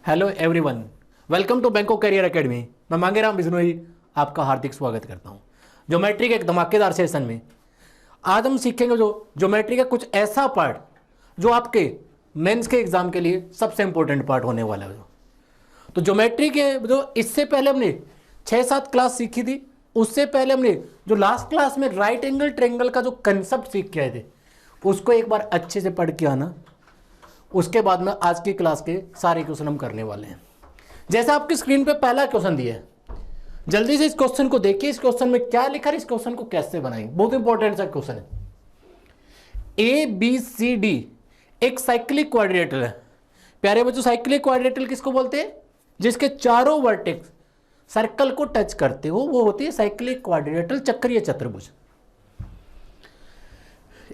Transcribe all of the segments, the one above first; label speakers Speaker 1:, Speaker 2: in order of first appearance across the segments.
Speaker 1: Hello everyone, welcome to Bangkok career academy. मैं मांगेराम बिश्नोई आपका हार्दिक स्वागत करता हूं। ज्योमेट्री के एक धमाकेदार सेशन में आज हम सीखेंगे ज्योमेट्री का कुछ ऐसा पार्ट जो आपके मेंस के एग्जाम के लिए सबसे इंपॉर्टेंट पार्ट होने वाला है। तो ज्योमेट्री के जो इससे पहले हमने 6-7 क्लास सीखी थी, उससे पहले हमने जो लास्ट क्लास में राइट एंगल ट्रायंगल का जो कंसेप्ट सीख के आए थे उसको एक बार अच्छे से पढ़ के आना। उसके बाद में आज की क्लास के सारे क्वेश्चन हम करने वाले हैं। जैसे आपकी स्क्रीन पे पहला क्वेश्चन दिया है, जल्दी से इस क्वेश्चन को देखिए। इस क्वेश्चन में क्या लिखा है, इस क्वेश्चन को कैसे बनाएंगे, बहुत इंपॉर्टेंट सा क्वेश्चन है। ए बी सी डी एक साइक्लिक क्वाड्रिलेटरल है। प्यारे बच्चों, साइक्लिक क्वाड्रिलेटरल किसको बोलते हैं? जिसके चारों वर्टेक्स सर्कल को टच करते हो वो होती है साइक्लिक क्वाड्रिलेटरल, चक्रीय चतुर्भुज।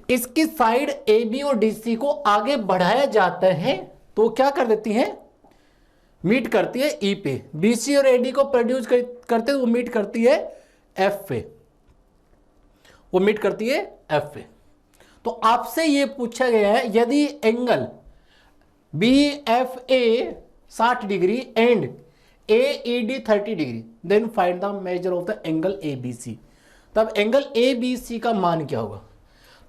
Speaker 1: इसकी साइड ए बी और डी सी को आगे बढ़ाया जाता है तो क्या कर देती है, मीट करती है ई पे। बी सी और ए डी को प्रोड्यूस करते वो मीट करती है एफ पे, वो मीट करती है एफ पे। तो आपसे ये पूछा गया है, यदि angle B F A 60 degree and A E D 30 degree, then find the measure of the angle A B C. तब एंगल ए बी सी का मान क्या होगा?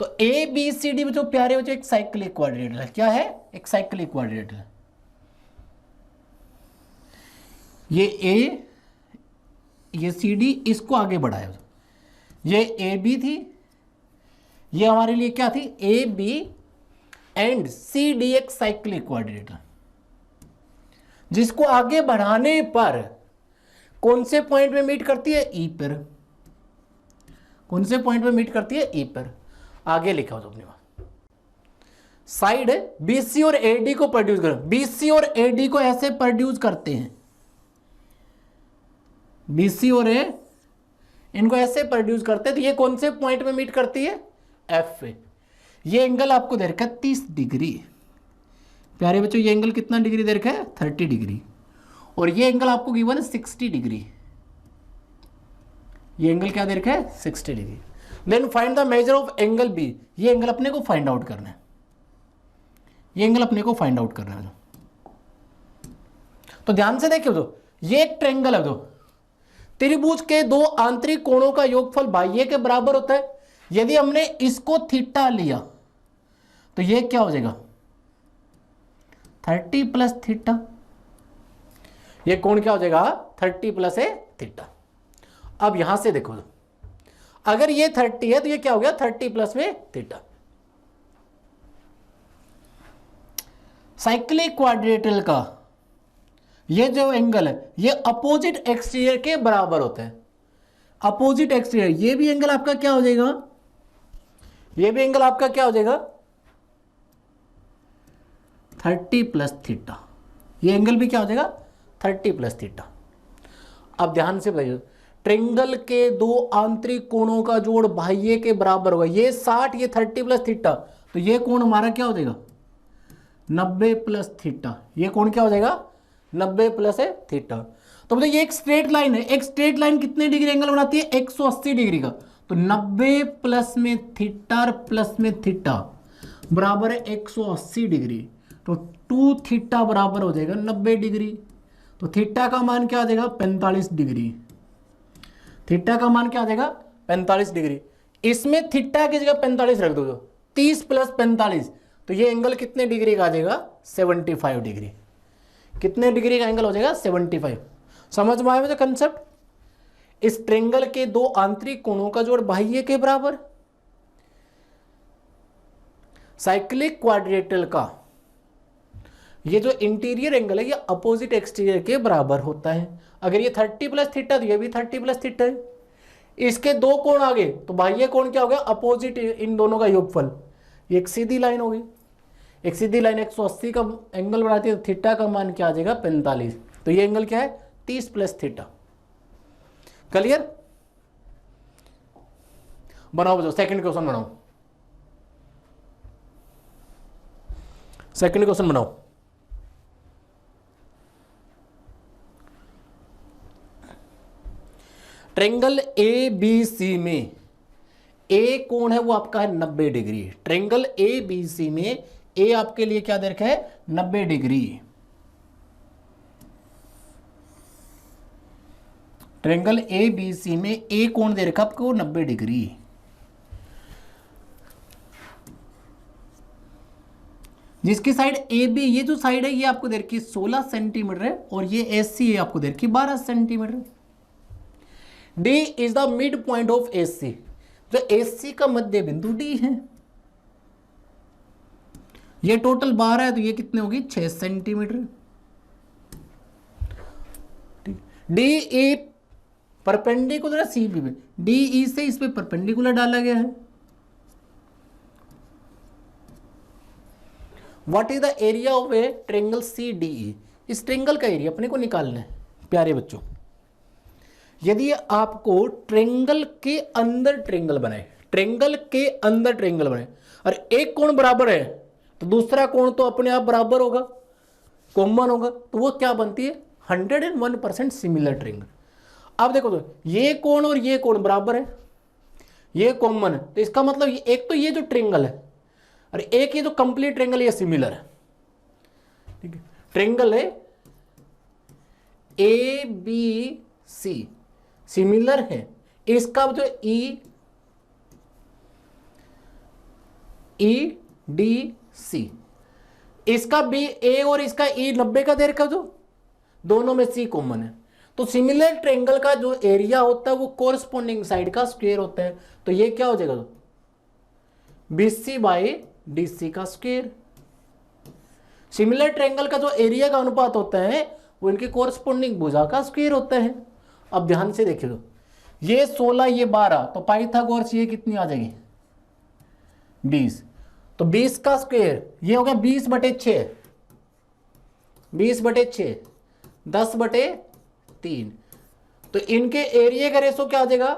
Speaker 1: तो ए बी सी डी में जो प्यारे बच्चों एक साइक्लिक क्वाड्रिलेटरल है। क्या है? एक साइक्लिक क्वाड्रिलेटरल है। ये ए, ये सी डी, इसको आगे बढ़ाया। ये ए बी थी, ये हमारे लिए क्या थी? A B and C D एक साइक्लिक क्वाड्रिलेटरल, जिसको आगे बढ़ाने पर कौन से पॉइंट में मीट करती है? ई पर। कौन से पॉइंट में मीट करती है? ई पर। आगे लिखा हो तो अपने वहां साइड बीसी और एडी को प्रोड्यूस करो। बीसी और एडी को ऐसे प्रोड्यूस करते हैं, बीसी और ए इनको ऐसे प्रोड्यूस करते हैं। तो ये कौन से पॉइंट में मीट करती है? एफ पे। ये एंगल आपको दे रखा है 30 डिग्री। प्यारे बच्चों, ये एंगल कितना डिग्री दे रखा है? 30 डिग्री। और ये एंगल आपको गिवन है 60 डिग्री। ये एंगल क्या दे रखा है? 60 degree. Then find the measure of angle B. ये एंगल अपने को फाइंड आउट करना है, ये एंगल अपने को फाइंड आउट करना है। तो ध्यान से देखिए, तो ये एक ट्रायंगल है। त्रिभुज के दो आंतरिक कोणों का योगफल बाह्य के बराबर होता है। यदि हमने इसको थीटा लिया तो ये क्या हो जाएगा? 30 प्लस थीटा। ये कोण क्या हो जाएगा? 30 प्लस ए थीटा। अब यहां से देखो, अगर ये 30 है तो ये क्या हो गया? 30 प्लस में थीटा। साइक्लिक क्वाड्रिलेटरल का ये जो एंगल है ये अपोजिट एक्सटीरियर के बराबर होता है। अपोजिट एक्सटीरियर, ये भी एंगल आपका क्या हो जाएगा? ये भी एंगल आपका क्या हो जाएगा? 30 प्लस थीटा। ये एंगल भी क्या हो जाएगा? 30 प्लस थीटा। अब ध्यान से बताइए, ट्रायंगल के दो आंतरिक कोणों का जोड़ बाह्य के बराबर होगा। ये 60, ये 30 प्लस थीटा, तो ये कोण हमारा क्या हो जाएगा? 90 प्लस थीटा। ये कोण क्या हो जाएगा? 90 प्लस है थीटा। तो बताइए, ये एक स्ट्रेट लाइन है। एक स्ट्रेट लाइन कितने डिग्री एंगल बनाती है? 180 डिग्री का। तो 90 प्लस में थीटा प्लस में थीटा बराबर है 180 डिग्री। तो 2 थीटा बराबर हो जाएगा 90 डिग्री। तो थीटा का मान क्या आ जाएगा? 45 डिग्री। थीटा का मान क्या आ जाएगा? 45 डिग्री। इसमें थीटा की जगह 45 रख दो, 30 प्लस 45, तो ये एंगल कितने डिग्री का आ जाएगा? 75 डिग्री। कितने डिग्री का एंगल हो जाएगा? 75। समझ में आया मुझे कंसेप्ट? इस ट्रायंगल के दो आंतरिक कोणों का जोड़ बाह्य के बराबर। साइक्लिक क्वाड्रिलेटरल का ये जो इंटीरियर एंगल है ये अपोजिट एक्सटीरियर के बराबर होता है। अगर ये 30 प्लस थीटा तो ये भी 30 प्लस थीटा है। इसके दो कोण आगे तो बाह्य कोण क्या हो गया? अपोजिट इन दोनों का योगफल। ये एक सीधी लाइन होगी। एक सीधी लाइन 180 का एंगल बनाती है, तो थीटा का मान क्या आ जाएगा? 45। तो ये एंगल क्या है? 30 प्लस थीटा। क्लियर? बनाओ बच्चों, सेकंड क्वेश्चन बनाओ। सेकंड क्वेश्चन बनाओ। ट्रायंगल ए बी सी में ए कोण है वो आपका है 90 degree. Triangle A B C में ए आपके लिए क्या दे रखा है? 90 degree. Triangle A B C में ए कोण दे रखा आपको 90 डिग्री, जिसकी साइड ए बी, ये जो साइड है ये आपको दे रखी 16 सेंटीमीटर है और ये एस सी है आपको दे रखी 12 centimetre. D is the mid point of S C, जो एस सी का मध्य बिंदु डी है। ये टोटल 12 है तो ये कितने होगी 6 सेंटीमीटर। डी ई परपेंडिकुलर है सी बी में, डी ई से इस पे परपेंडिकुलर डाला गया है। What is the area of a triangle C D E, इस ट्रेंगल का एरिया अपने को निकालना है प्यारे बच्चों। यदि आपको ट्रेंगल के अंदर ट्रेंगल बनाए, ट्रेंगल के अंदर ट्रेंगल बनाए और एक कोण बराबर है तो दूसरा कोण तो अपने आप बराबर होगा, कॉमन होगा, तो वो क्या बनती है 101% सिमिलर ट्रेंगल। अब देखो तो ये कोण और ये कोण बराबर है, ये कॉमन है, तो इसका मतलब एक तो ये जो ट्रेंगल है और एक ये जो कंप्लीट ट्रेंगल ये सिमिलर है। ठीक है, ट्रेंगल है ए बी सी सिमिलर है, इसका जो ई डी सी, इसका बी ए और इसका ई 90 का दे रखा, जो दोनों में सी कॉमन है। तो सिमिलर ट्रेंगल का जो एरिया होता है वो कोरस्पॉन्डिंग साइड का स्क्वायर होता है, तो ये क्या हो जाएगा B C by D C का स्क्वायर। सिमिलर ट्रेंगल का जो एरिया का अनुपात होता है वो इनके कोरस्पॉन्डिंग भुजा का स्क्वायर होता है। अब ध्यान से देखिए, तो ये 16 ये 12, तो पाइथागोरस ये कितनी आ जाएगी 20, तो 20 का स्क्वायर ये हो गया 20/6, 20/6 10/3, तो इनके एरिया का रेशो क्या आ जाएगा,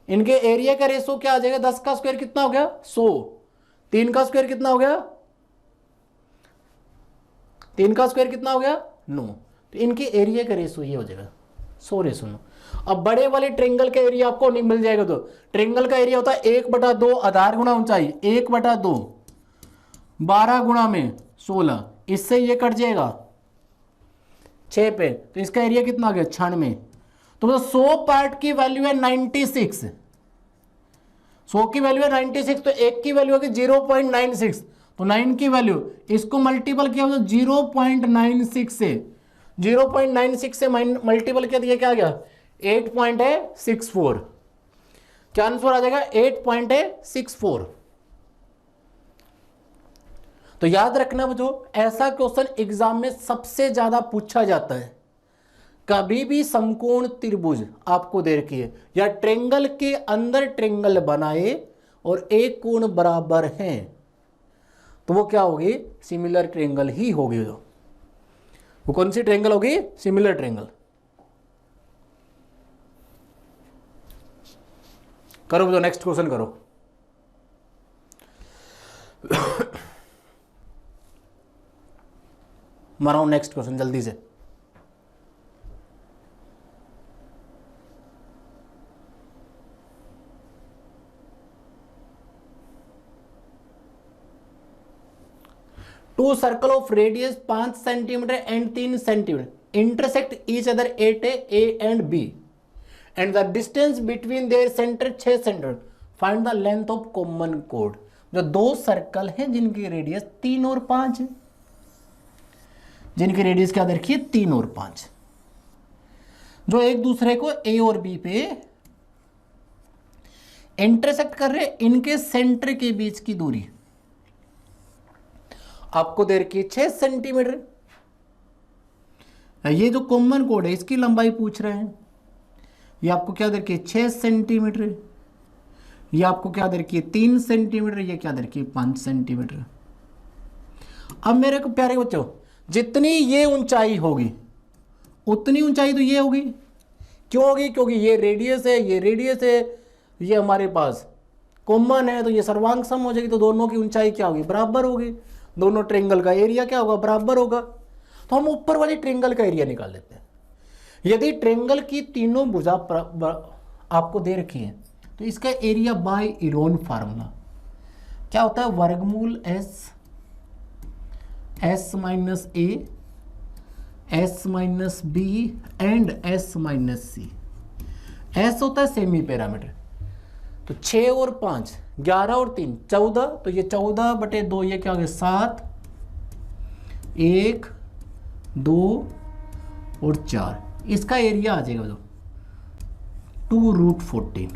Speaker 1: इनके एरिया का रेशो क्या आ जाएगा, 10 का स्क्वायर कितना हो गया 100, 3 का स्क्वायर कितना हो गया, 3 का स्क्वायर कितना हो गया 9, तो इनके एरिया का रेशो ये हो जाएगा 100:9। अब बड़े वाले ट्रेंगल का एरिया आपको नहीं मिल जाएगा, तो ट्रेंगल का एरिया होता है 1/2 आधार गुणा ऊंचाई, 1/2 12 गुणा में 16, इससे ये कट जाएगा 6 पे, तो इसका एरिया कितना आ गया 96। तो 100 पार्ट की वैल्यू है 96, 100 की वैल्यू है 96, तो एक की वैल्यू होगी 0.96, तो 9 की वैल्यू इसको मल्टीपल किया तो 0.96 से 0.96 से मल्टीपल किया दिया क्या आ गया 8.64, क्या आंसर आ जाएगा 8.64। तो याद रखना बच्चों, ऐसा क्वेश्चन एग्जाम में सबसे ज्यादा पूछा जाता है। कभी भी समकोण त्रिभुज आपको दे रखी है या ट्रेंगल के अंदर ट्रेंगल बनाए और एक कोण बराबर हैं, तो वो क्या होगी सिमिलर ट्रेंगल ही होगी। वो कौन सी ट्रेंगल होगी सिमिलर ट्रेंगल। करो तो नेक्स्ट क्वेश्चन करो। माराओ नेक्स्ट क्वेश्चन जल्दी से। Two circle of radius 5 centimetre and 3 centimetre intersect each other at A and B and the distance between their centre 6 centimetre, find the length of common कोड। जो दो circle हैं जिनकी radius 3 और 5 है, जिनकी रेडियस क्या देखिए 3 और 5, जो एक दूसरे को ए और बी पे इंटरसेक्ट कर रहे, इनके सेंटर के बीच की दूरी आपको दे रखी है 6 सेंटीमीटर। ये जो कॉमन कोड है इसकी लंबाई पूछ रहे हैं, ये आपको क्या दे रखी है 6 सेंटीमीटर, ये आपको क्या दे रखी है 3 सेंटीमीटर, ये क्या दे रखी है 5 सेंटीमीटर। अब मेरे को प्यारे बच्चों, जितनी ये ऊंचाई होगी उतनी ऊंचाई तो ये होगी। क्यों होगी? क्योंकि ये रेडियस है, ये रेडियस है, ये हमारे पास कॉमन है, तो ये सर्वांग सम हो जाएगी, तो दोनों की ऊंचाई क्या होगी बराबर होगी, दोनों ट्रेंगल का एरिया क्या होगा बराबर होगा। तो हम ऊपर वाली ट्रेंगल का एरिया निकाल लेते हैं। यदि ट्रेंगल की तीनों भुजा आपको दे रखी है तो इसका एरिया बाय इरोन फार्मूला क्या होता है, वर्गमूल S minus A S minus B and S minus C. S होता है सेमी पैरामीटर, तो 6 और 5 11 और 3 14, तो ये 14/2 ये क्या हो गया 7, 1 2 और 4, इसका एरिया आ जाएगा जो 2√14।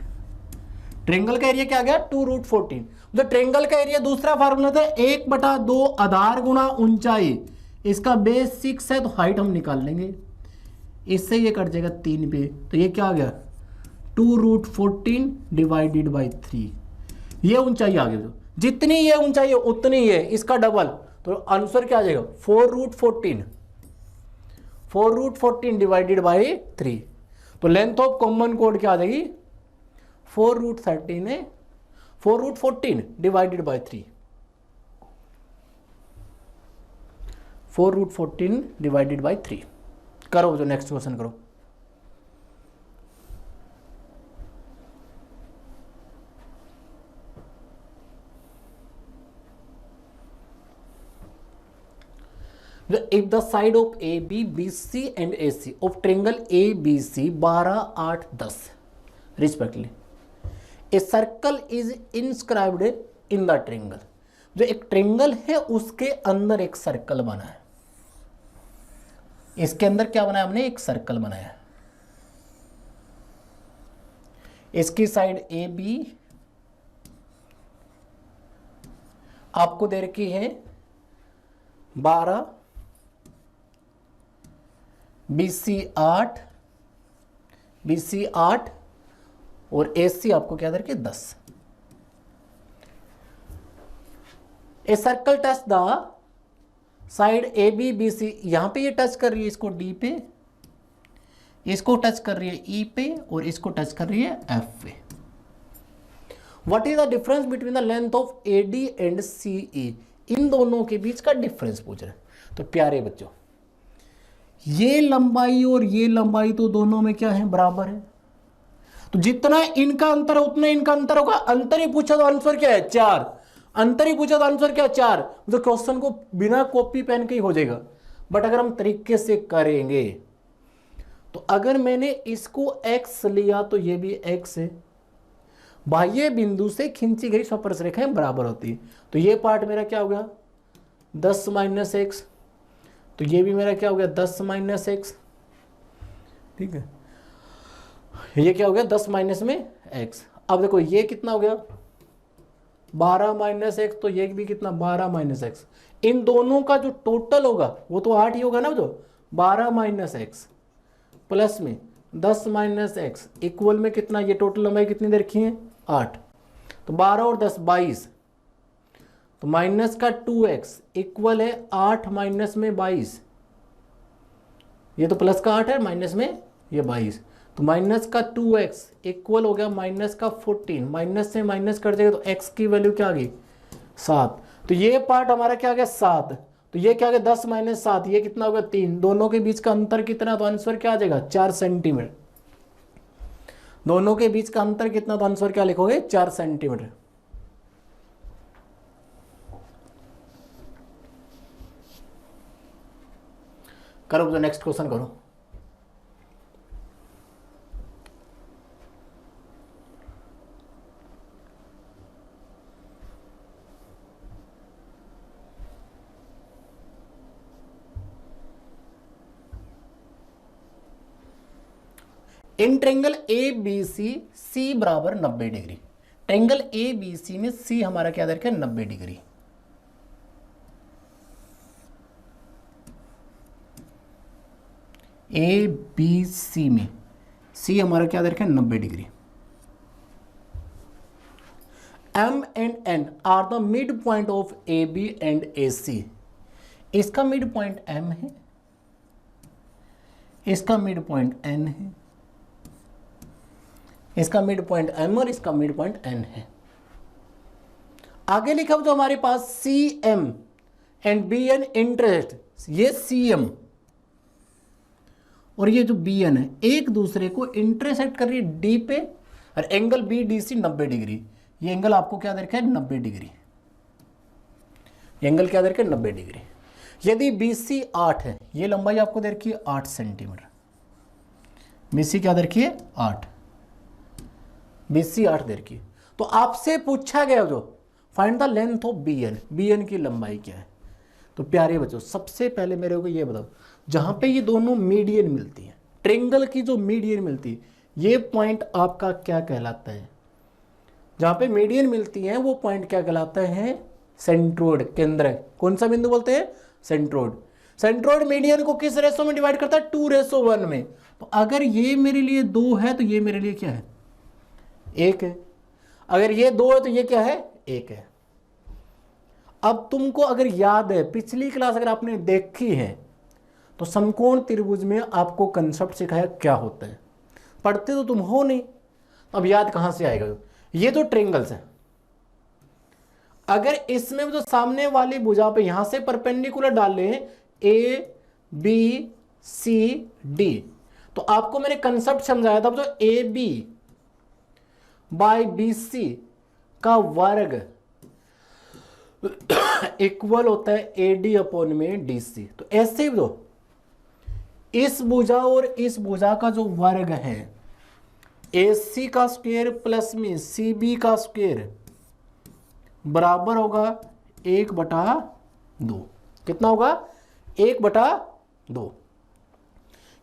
Speaker 1: ट्रेंगल का एरिया क्या आ गया 2√14। तो ट्रेंगल का एरिया दूसरा फार्मूला था 1/2 आधार गुणा ऊंचाई, इसका बेस 6 है तो हाइट हम निकाल लेंगे, इससे ये कट जाएगा 3 पे, तो ये क्या आ गया 2√14 डिवाइडेड बाई 3। ये ऊंचाई आ गई, जितनी ये ऊंचाई है उतनी है इसका डबल, तो आंसर क्या आ जाएगा 4√14 डिवाइडेड बाई 3। तो लेंथ ऑफ कॉमन कोड क्या आ जाएगी 4√13 है, 4√14 डिवाइडेड बाई 3, 4√14 डिवाइडेड बाई 3। करो जो नेक्स्ट क्वेश्चन करो। If the side of AB, BC and AC of triangle ABC 12, 8, 10 respectively, a circle is inscribed in the triangle। जो एक triangle है उसके अंदर एक सर्कल बना है, इसके अंदर क्या बनाया हमने एक सर्कल बनाया। इसकी साइड ए बी आपको दे रखी है 12, BC 8 और AC आपको क्या दे रखी है 10। A circle touch the side A B B C, यहां पे ये टच कर रही है इसको D पे, इसको टच कर रही है E पे और इसको टच कर रही है F पे। What is the difference between the length of AD and CE, इन दोनों के बीच का डिफरेंस पूछ रहे हैं। तो प्यारे बच्चों ये लंबाई और ये लंबाई तो दोनों में क्या है बराबर है, तो जितना इनका अंतर है उतना इनका अंतर होगा। अंतर ही पूछा तो आंसर क्या है 4, अंतर ही पूछा तो आंसर क्या 4। तो क्वेश्चन को बिना कॉपी पेन के ही हो जाएगा, बट अगर हम तरीके से करेंगे तो अगर मैंने इसको x लिया तो ये भी x है, बाह्य बिंदु से खींची गई स्पर्श रेखाएं बराबर होती है, तो ये पार्ट मेरा क्या हो गया 10 - x, तो ये भी मेरा क्या हो गया 10 - x, ठीक है, ये क्या हो गया 10 माइनस में x। अब देखो ये कितना हो गया 12 - x, तो ये भी कितना 12 - x, इन दोनों का जो टोटल होगा वो तो 8 ही होगा ना, जो 12 - x प्लस में 10 - x इक्वल में कितना, ये टोटल लंबाई कितनी दे रखी है 8, तो 12 और 10 22, तो माइनस का 2x इक्वल है 8 माइनस में 22, ये तो प्लस का 8 है माइनस में ये 22, तो माइनस का 2x इक्वल हो गया माइनस का 14, माइनस से माइनस कट जाएगा तो x की वैल्यू क्या आ गई 7, तो ये पार्ट हमारा क्या आ गया 7, तो ये क्या आ गया 10 - 7, ये कितना होगा 3, दोनों के बीच का अंतर कितना, तो आंसर क्या आ जाएगा 4 सेंटीमीटर। दोनों के बीच का अंतर कितना, तो आंसर क्या लिखोगे 4 सेंटीमीटर। करो तो नेक्स्ट क्वेश्चन करो। In triangle A B C बराबर 90 degree, triangle A B C में सी हमारा क्या दर है 90 डिग्री। ए बी सी में सी हमारा क्या दर है 90 degree. M and N are the mid point of A B and A C, इसका मिड पॉइंट एम है, इसका मिड पॉइंट एन है, इसका मिड पॉइंट एम और इसका मिड पॉइंट एन है। आगे लिखा जो हमारे पास C M and B N interest, ये सी एम और ये जो बी एन है एक दूसरे को इंटरसेक्ट कर रही है डी पे, और angle B D C 90 degree, ये एंगल आपको क्या दे रखा है 90 डिग्री, एंगल क्या दे रखा है 90 डिग्री। यदि BC 8 है, ये लंबाई आपको दे रखी है 8 सेंटीमीटर, BC क्या दे रखी है 8, BC 8 दे रखी है। तो आपसे पूछा गया जो find the length of BN, BN की लंबाई क्या है। तो प्यारे बच्चों सबसे पहले मेरे को ये बताओ, जहां पे ये दोनों मीडियन मिलती है, ट्रेंगल की जो मीडियन मिलती है, ये पॉइंट आपका क्या कहलाता है। जहां पे मीडियन मिलती है वो पॉइंट क्या कहलाता है, सेंट्रोइड, केंद्र। कौन सा बिंदु बोलते हैं, सेंट्रोइड। सेंट्रोइड मीडियन को किस रेशो में डिवाइड करता है, 2:1 में। तो अगर ये मेरे लिए 2 है तो ये मेरे लिए क्या है, 1 है। अगर ये 2 है तो ये क्या है, 1 है। अब तुमको अगर याद है, पिछली क्लास अगर आपने देखी है, तो समकोण त्रिभुज में आपको कंसेप्ट सिखाया क्या होता है। पढ़ते तो तुम हो नहीं, अब याद कहां से आएगा। ये तो ट्रेंगल्स है, अगर इसमें जो सामने वाली भुजा पे यहां से परपेंडिकुलर डाले ABCD, तो आपको मैंने कंसेप्ट समझाया था, जो AB बाय BC का वर्ग इक्वल होता है AD अपॉन में DC। तो ऐसे ही दो, इस भुजा और इस भुजा का जो वर्ग है AC का स्क्वायर प्लस में CB का स्क्वायर बराबर होगा 1/2। कितना होगा, 1/2।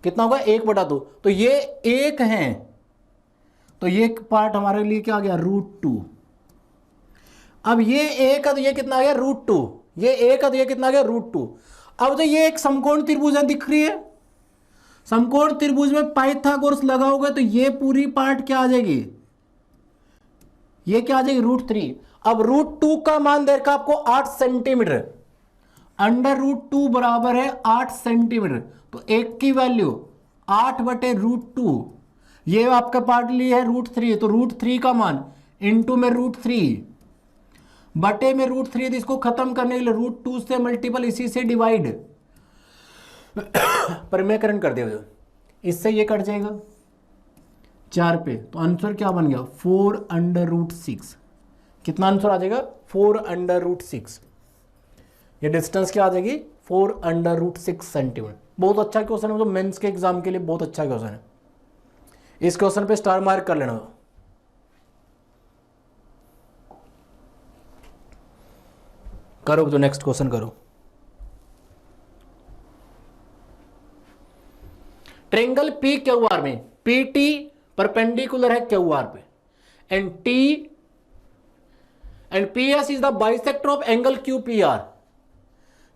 Speaker 1: कितना होगा, 1/2। तो ये 1 है, तो ये पार्ट हमारे लिए क्या आ गया, √2। अब ये 1 है तो ये कितना आ गया, √2। ये 1 है तो ये कितना आ गया, √2। अब तो ये एक समकोण त्रिभुज दिख रही है, समकोण त्रिभुज में पाइथागोरस लगाओगे तो ये पूरी पार्ट क्या आ जाएगी, ये क्या आ जाएगी, √3। अब √2 का मान दे रखा आपको 8 सेंटीमीटर, √2 बराबर है 8 सेंटीमीटर। तो एक की वैल्यू 8/√2, ये आपका पार्ट लिए है √3, तो √3 का मान इंटू में √3 बटे में √3, इसको खत्म करने के लिए √2 से मल्टीपल, इसी से डिवाइड, परिमेयकरण कर दिया, इससे ये कट जाएगा 4 पे। तो आंसर क्या बन गया, 4/6। कितना आंसर आ जाएगा, 4/6। ये डिस्टेंस क्या आ जाएगी, 4/6 सेंटीमीटर। बहुत अच्छा क्वेश्चन है, तो मेंस के एग्जाम के लिए बहुत अच्छा क्वेश्चन है। इस क्वेश्चन पे स्टार मार्क कर लेना। करो तो नेक्स्ट क्वेश्चन करो। ट्रेंगल PQR में PT परपेंडिकुलर है QR पे, and PS is the bisector of angle QPR।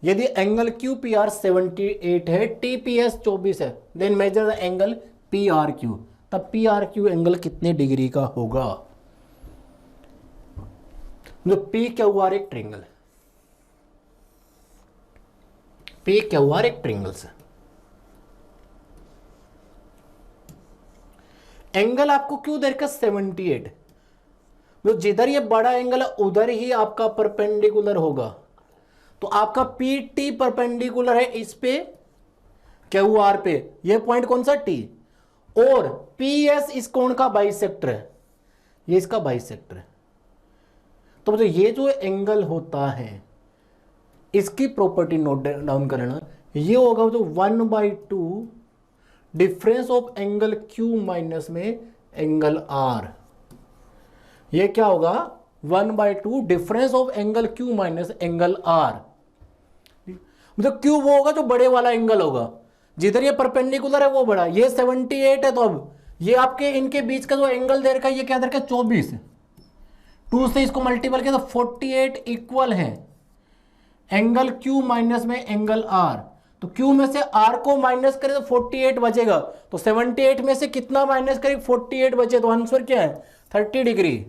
Speaker 1: यदि एंगल QPR 78 है, TPS 24 है, then measure the angle PRQ। तब PRQ एंगल कितने डिग्री का होगा। जो PQR एक ट्रेंगल है, PQR एक ट्रेंगल है। एंगल आपको क्यों दे रखा 78, तो जिधर ये बड़ा एंगल है उधर ही आपका परपेंडिकुलर होगा। तो आपका PT परपेंडिकुलर है इस पे QR पे, ये पॉइंट कौन सा T, और PS इस कोण का बाइसेक्टर है, ये इसका बाइसेक्टर है। तो मतलब ये जो एंगल होता है इसकी प्रॉपर्टी नोट डाउन कर लेना, ये होगा जो 1/2 difference of angle Q minus में एंगल R। ये क्या होगा, 1/2 difference of angle Q minus angle R। मतलब Q वो होगा जो बड़े वाला एंगल होगा, जिधर ये परपेंडिकुलर है वो बड़ा। ये 78 है, तो अब ये आपके इनके बीच का जो एंगल दे रखा है ये क्या दे रखा है, 24। 2 से इसको मल्टीपल किया तो 48 इक्वल है एंगल Q माइनस में एंगल R। तो Q में से R को माइनस करें तो 48 बचेगा, तो 78 में से कितना माइनस करें, 48 बचे, तो आंसर क्या है, 30 डिग्री।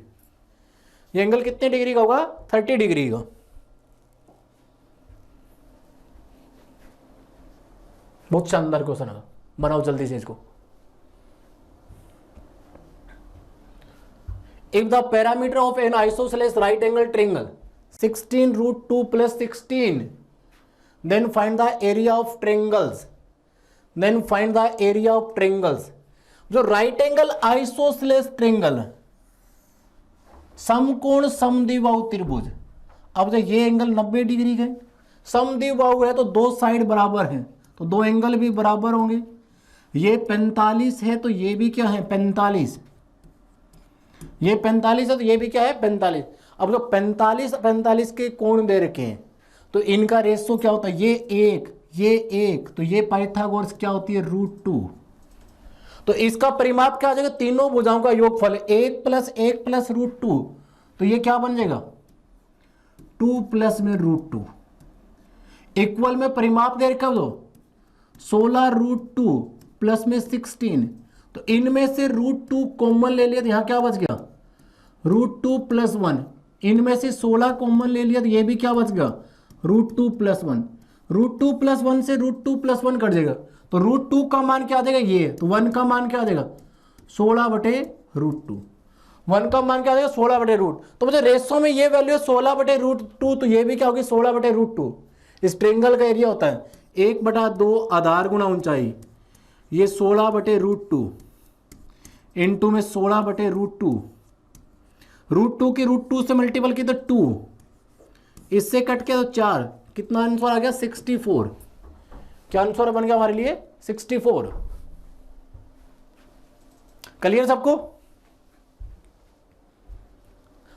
Speaker 1: ये एंगल कितने डिग्री का होगा, 30 डिग्री का। बहुत शानदार क्वेश्चन है, बनाओ जल्दी से इसको। If the parameter of N isosceles right angle triangle 16√2 + 16, then find the area of triangles, then find the area of triangles। जो राइट एंगल आइसोसेलेस ट्रायंगल, समकोण समद्विबाहु त्रिभुज। अब तो ये एंगल 90 डिग्री का है, समद्विबाहु है तो दो साइड बराबर हैं तो दो एंगल भी बराबर होंगे। ये 45 है तो ये भी क्या है 45, ये 45 है तो ये भी क्या है 45। अब जो 45 के कोण दे रखे हैं तो इनका रेशो क्या होता है, ये एक तो ये पाइथागोरस क्या होती है √2। तो इसका परिमाप क्या आ जाएगा, तीनों भुजाओं का योगफल 1 + 1 + √2, तो ये क्या बन जाएगा 2 प्लस में √2 इक्वल में परिमाप दे रखा दो 16√2 प्लस में 16, तो इनमें से √2 कॉमन ले लिया तो यहां क्या बच गया √2 + 1, इनमें से 16 कॉमन ले लिया तो ये भी क्या बच गया √2 + 1, √2 + 1 से √2 + 1 कट जाएगा तो √2 का मान क्या आ जाएगा ये, तो 1 का मान क्या आ जाएगा 16/√2, 1 का मान क्या आ जाएगा 16/√, तो मुझे रेशो में ये वैल्यू है 16/√2, तो ये भी क्या होगी 16/√2। इस ट्रेंगल का एरिया होता है 1/2 आधार गुणा ऊंचाई, ये 16/√2 इंटू में 16/√2, √2 की √2 से मल्टीपल की तो 2, इससे कट के तो 4, कितना आंसर आ गया 64। क्या आंसर बन गया हमारे लिए 64। क्लियर सबको,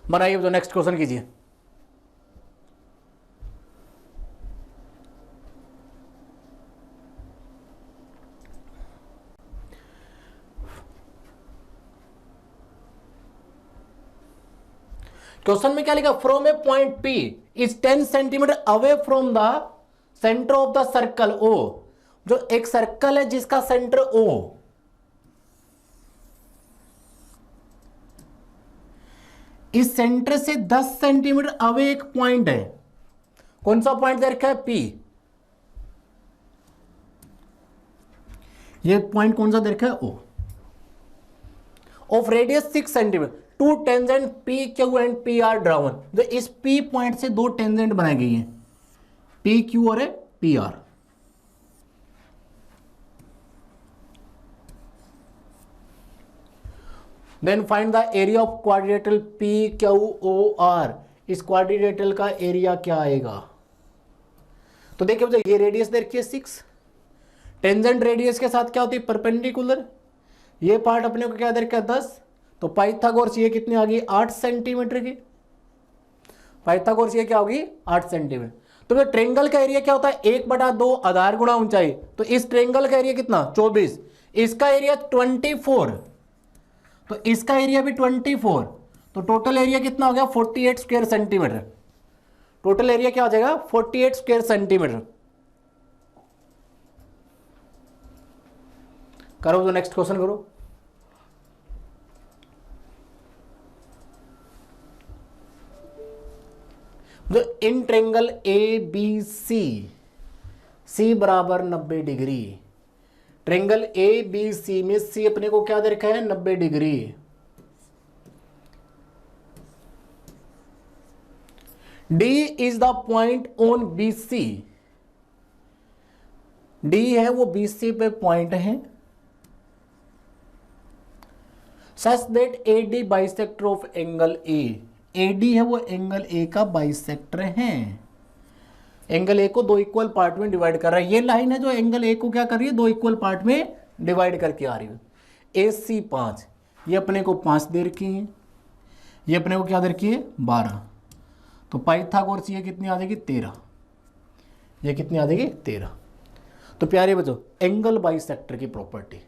Speaker 1: बनाइए तो नेक्स्ट क्वेश्चन कीजिए। क्वेश्चन में क्या लिखा, from A point P is 10 centimetre away from the centre of the circle O, जो एक सर्कल है जिसका सेंटर O, इस सेंटर से 10 सेंटीमीटर अवे एक पॉइंट है, कौन सा पॉइंट दे रखा है P, ये पॉइंट कौन सा दे रखा है O, of radius 6 centimetre, two tangent P Q and P R drawn, जो इस पी पॉइंट से दो टेंजेंट बनाई गई हैं पी क्यू और P R. Then find the area of quadrilateral P Q O R, इस क्वाड्रिलेटरल का एरिया क्या आएगा। तो देखिए मुझे ये रेडियस दे रखी है 6, टेंजेंट रेडियस के साथ क्या होती है परपेंडिकुलर, ये पार्ट अपने को क्या दे रखा है 10, तो पाइथागोरस ये कितनी आ गई 8 सेंटीमीटर की, पाइथागोरस ये क्या होगी 8 सेंटीमीटर। तो ट्रेंगल का एरिया क्या होता है 1/2 आधार गुणा ऊंचाई, तो इस ट्रेंगल का एरिया कितना 24, इसका एरिया 24, तो इसका एरिया भी 24, तो टोटल एरिया कितना हो गया 48 स्क्वायर सेंटीमीटर, टोटल एरिया क्या हो जाएगा 48 स्क्वायर सेंटीमीटर। करो तो नेक्स्ट क्वेश्चन करो। जो in triangle A B C बराबर 90 degree, triangle A B C में सी अपने को क्या दे रखा है 90 degree, D is the point on B C, D है वो बी सी पे पॉइंट है, such that A D bisector of angle A, AD है वो एंगल A का बाइसेक्टर है, एंगल A को दो इक्वल पार्ट में डिवाइड कर रहा है, ये लाइन है जो एंगल A को क्या कर रही है दो इक्वल पार्ट में डिवाइड करके आ रही है। AC 5, ये अपने को 5 दे रखी है, ये अपने को क्या दे रखी है 12, तो पाइथागोरस ये कितनी आ जाएगी 13, ये कितनी आ जाएगी 13। तो प्यारे बच्चों एंगल बाइसेक्टर की प्रॉपर्टी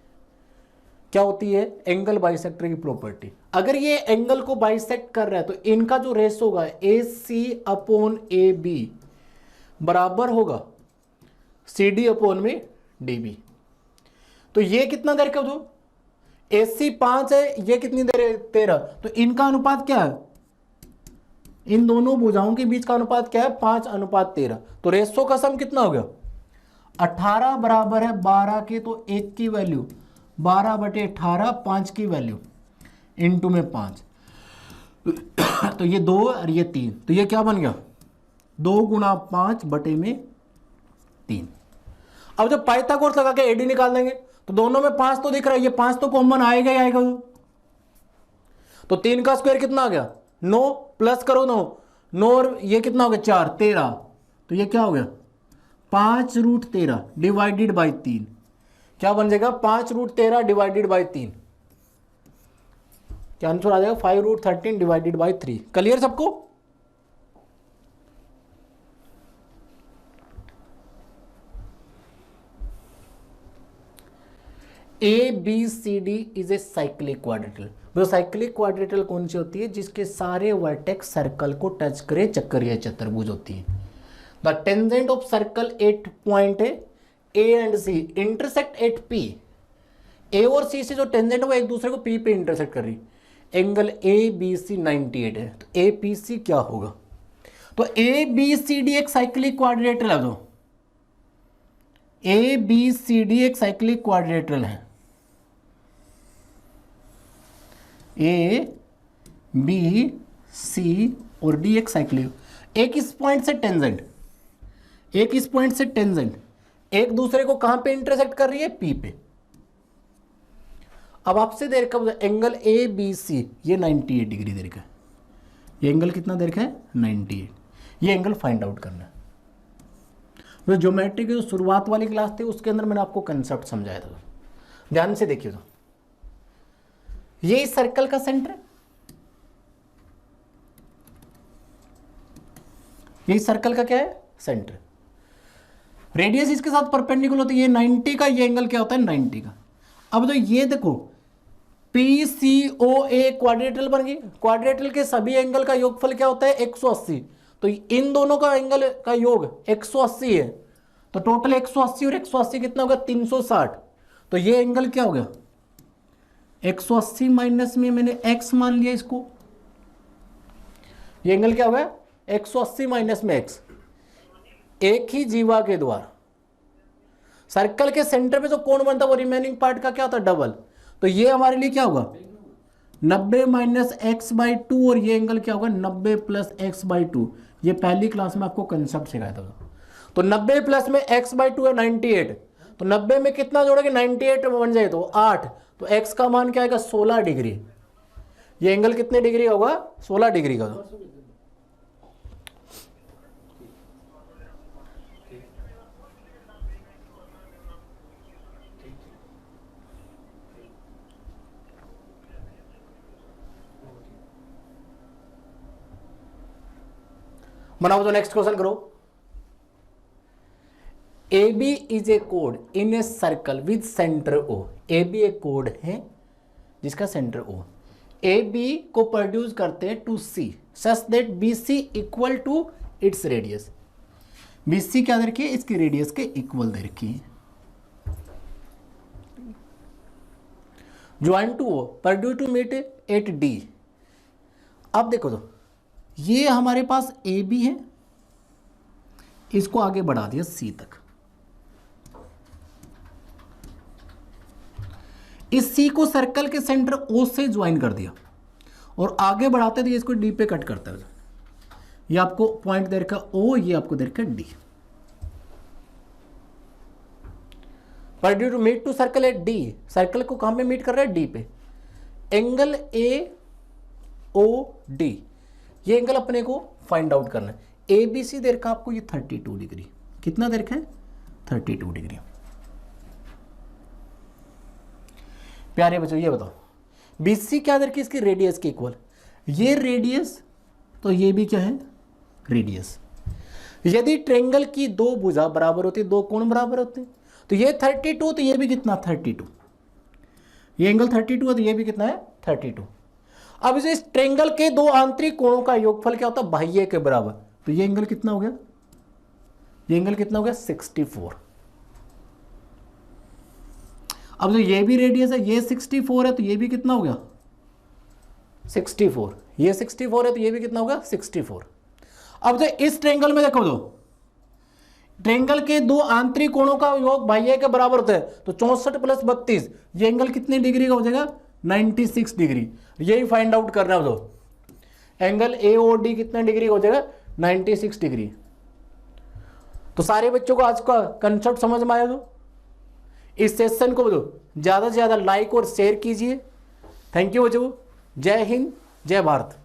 Speaker 1: क्या होती है, एंगल बाइसेक्टर की प्रॉपर्टी, अगर ये एंगल को बाइसेक्ट कर रहा है तो इनका जो रेशो होगा AC/AB बराबर होगा CD/में DB। तो ये कितना दे रखा जो AC 5 है, ये कितनी दे रहे 13, तो इनका अनुपात क्या है, इन दोनों भुजाओं के बीच का अनुपात क्या है 5:13, तो रेशो का सम कितना हो गया 18 बराबर है 12 के, तो 1 की वैल्यू 12/18, 5 की वैल्यू इंटू में 5, तो ये 2 और ये 3, तो ये क्या बन गया 2 × 5/3। अब जब पाइथागोरस लगा के एडी निकाल देंगे तो दोनों में 5 तो दिख रहा है, ये 5 तो कॉमन आएगा ही आएगा, तो 3 का स्क्वायर कितना आ गया 9, प्लस करो 9 और ये कितना हो गया 4 13, तो ये क्या हो गया 5√13 डिवाइडेड बाई 3, क्या बन जाएगा 5√13 डिवाइडेड बाई 3, क्या आंसर आ जाएगा 5√13 डिवाइडेड बाई 3। क्लियर सबको? ABCD is a cyclic quadrilateral. Cyclic quadrilateral कौन सी होती है? जिसके सारे वर्टेक्स सर्कल को टच करे, चक्रीय चतुर्भुज होती है। The tangent of circle at point A and C intersect at P. A और सी से जो टेंजेंट है वो एक दूसरे को पी पे इंटरसेक्ट कर रही। एंगल ABC 98 है, तो APC क्या होगा? तो ABCD एक साइक्लिक क्वाड्रेटल है। तो ABCD एक साइक्लिक क्वाड्रेटल है। ABC और D एक साइक्लिक, एक इस पॉइंट से टेंजेंट, एक इस पॉइंट से टेंजेंट एक दूसरे को कहां पे इंटरसेक्ट कर रही है? P पे। अब आपसे दे रखा एंगल ABC ये 98 डिग्री दे रखा है। ये एंगल कितना दे रखा है? 98। ये एंगल फाइंड आउट करना है। तो ज्योमेट्री की जो शुरुआत वाली क्लास थी उसके अंदर मैंने आपको कंसेप्ट समझाया था, ध्यान से देखिए। तो ये इस सर्कल का सेंटर है, ये सर्कल का क्या है? सेंटर। रेडियस इसके साथ परपेंडिकुलर होती है, ये 90 का, ये एंगल क्या होता है? 90 का। अब तो ये देखो PCOA क्वाड्रेटल बन गई। क्वाड्रेटल के सभी एंगल का योगफल क्या होता है? 180। तो इन दोनों का एंगल का योग 180 है, तो टोटल 180 और 180 कितना होगा? 360। तो ये एंगल क्या हो गया? 180 माइनस में मैंने x मान लिया इसको, ये एंगल क्या हो गया? 180 माइनस में x। एक ही जीवा के द्वारा सर्कल के सेंटर पे जो कोण बनता है वो रिमेनिंग पार्ट का क्या होता है? डबल। तो ये हमारे लिए क्या होगा? 90 माइनस एक्स बाई 2, और ये एंगल क्या होगा? 90 प्लस एक्स बाई 2। ये पहली क्लास में आपको कंसेप्ट सिखाया था। तो 90 प्लस में एक्स बाई 2 है 98, तो 90 में कितना जोड़ोगे? 98 बन जाए तो 8, तो एक्स का मान क्या आएगा? 16 डिग्री। ये एंगल कितने डिग्री होगा? 16 डिग्री का। बनाओ तो नेक्स्ट क्वेश्चन करो। AB इज ए कोड in a circle with centre O। AB एक कोड है जिसका सेंटर O। AB को प्रोड्यूस करते हैं टू C सच दैट BC equal to its radius. BC क्या दे रखी है? इसकी रेडियस के इक्वल दे रखी है। Join to O produce to meet at D। अब देखो तो ये हमारे पास AB है, इसको आगे बढ़ा दिया C तक। इस C को सर्कल के सेंटर O से ज्वाइन कर दिया और आगे बढ़ाते थे इसको D पे कट करता है। ये आपको पॉइंट दे रखा O, ये आपको दे रखा D। To meet to circle at D, circle को कहां पे मीट कर रहा है? D पे। एंगल AOD, ये एंगल अपने को फाइंड आउट करना है। ABC दे रखा आपको ये 32 डिग्री। कितना दे रखा है? 32 डिग्री। प्यारे बच्चों ये बताओ BC क्या दे रखी? इसकी रेडियस के इक्वल। ये रेडियस, तो ये भी क्या है? रेडियस। यदि ट्रायंगल की दो भुजा बराबर होती, दो कोण बराबर होते, तो ये 32, तो ये भी कितना? 32। ये एंगल 32 है, तो ये भी कितना है? 32। अब इस ट्रायंगल के दो आंतरिक कोणों का योगफल क्या होता है? बाह्य के बराबर। तो ये एंगल कितना हो गया? ये एंगल कितना हो गया? 64। अब जो ये भी रेडियस है, ये 64 है, तो ये भी कितना हो गया? 64। ये 64 है, तो ये भी कितना होगा? 64। अब जो इस ट्रायंगल में देखो, दो ट्रायंगल के दो आंतरिक कोणों का योग बाह्य के बराबर होता है, तो 64 प्लस 32, ये एंगल कितने डिग्री का हो जाएगा? 96 डिग्री। यही फाइंड आउट करना है। तो एंगल AOD कितने डिग्री हो जाएगा? 96 डिग्री। तो सारे बच्चों को आज का कंसेप्ट समझ में आया? तो इस सेशन को ज़्यादा से ज़्यादा लाइक और शेयर कीजिए। थैंक यू बच्चों। जय हिंद, जय भारत।